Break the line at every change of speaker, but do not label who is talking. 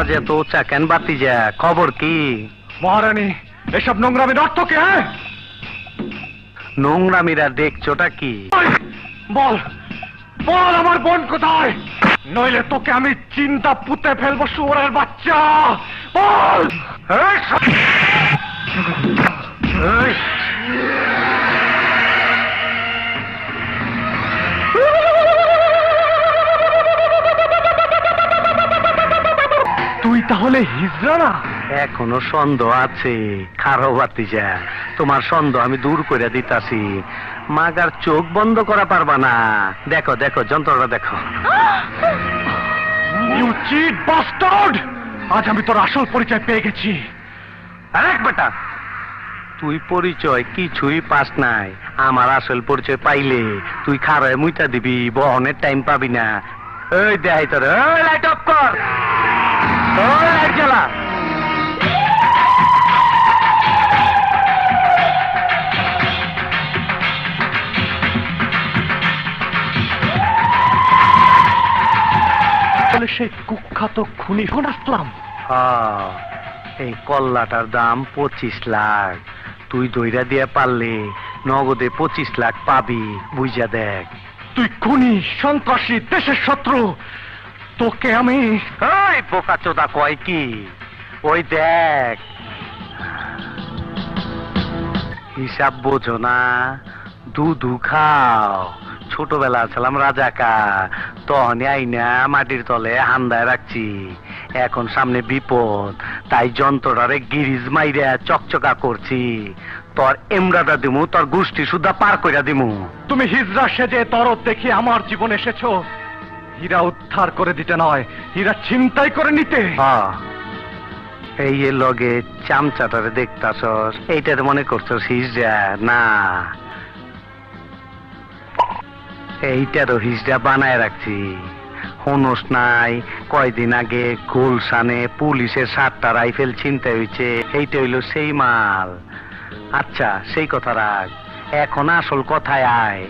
আওয়াজ এত উঁচা কেন বাতি যা? খবর কি?
মহারানী, এসব নোংরামির অর্থ কে?
নোংরামিরা দেখছোটা কি?
বল বল, আমার বোন কোথায়? নইলে তোকে আমি চিন্তা পুঁতে ফেলবো, শুয়োরের বাচ্চা। বল। তুই তাহলে হিজড়া না?
এখনো সন্দেহ আছে? খারো বাতিজা, তোমার সন্দেহ আমি দূর করে দিতাছি। মাগার চোখ বন্ধ করা পারবা না। দেখো দেখো, যন্ত্রটা দেখো।
You cheat bastard! আজ আমি তোর আসল পরিচয় পেয়ে গেছি।
আরেক বেটা, তুই পরিচয় কিছুই পাস নাই। আমার আসল পরিচয় পাইলে তুই খারায় মুইতা দিবি, বহনের টাইম পাবি না। এই দেখাই তোর, লাইট অফ কর, লাইট জ্বালা।
সেই কুখ্যাত খুনি ফোন আসলাম।
এই কল্লাটার দাম 25 লাখ। তুই দইরা দিয়ে পারলে নগদে 25 লাখ পাবি, বুঝা দেখ।
তুই খুনি, সন্ত্রাসী, দেশের শত্রু। তোকে আমি...
এই বোকা চোদা কয় কি? ওই দেখ, হিসাব বোঝো না? দুধু খাও। ছোটবেলা ছিলাম রাজাকা, তখনই আইনা মাটির তলে হান্দায় রাখছি। এখন সামনে বিপদ, তাই যন্ত্রটারে গিরিজ মাইরা চকচকা করছি। তোর এমরাটা দিমু, তোর গোষ্ঠী সুদ্ধা পার কইরা দিমু।
তুমি হিজড়া সেজে তরফ দেখি আমার জীবন এসেছো, হীরা উদ্ধার করে দিতে নয়, হীরা ছিনতাই করে নিতে।
এই লগে চামচাটারে দেখতাছস, এইটার মনে করছস হিজড়া? না, এইটারও হিজড়া বানায় রাখছি। হনস নাই, কয়দিন আগে গুলশানে পুলিশের 7টা রাইফেল ছিনতাই হয়েছে। এইটা হইল সেই মাল। আচ্ছা, সেই কথা রাখ, এখন আসল কথায় আয়।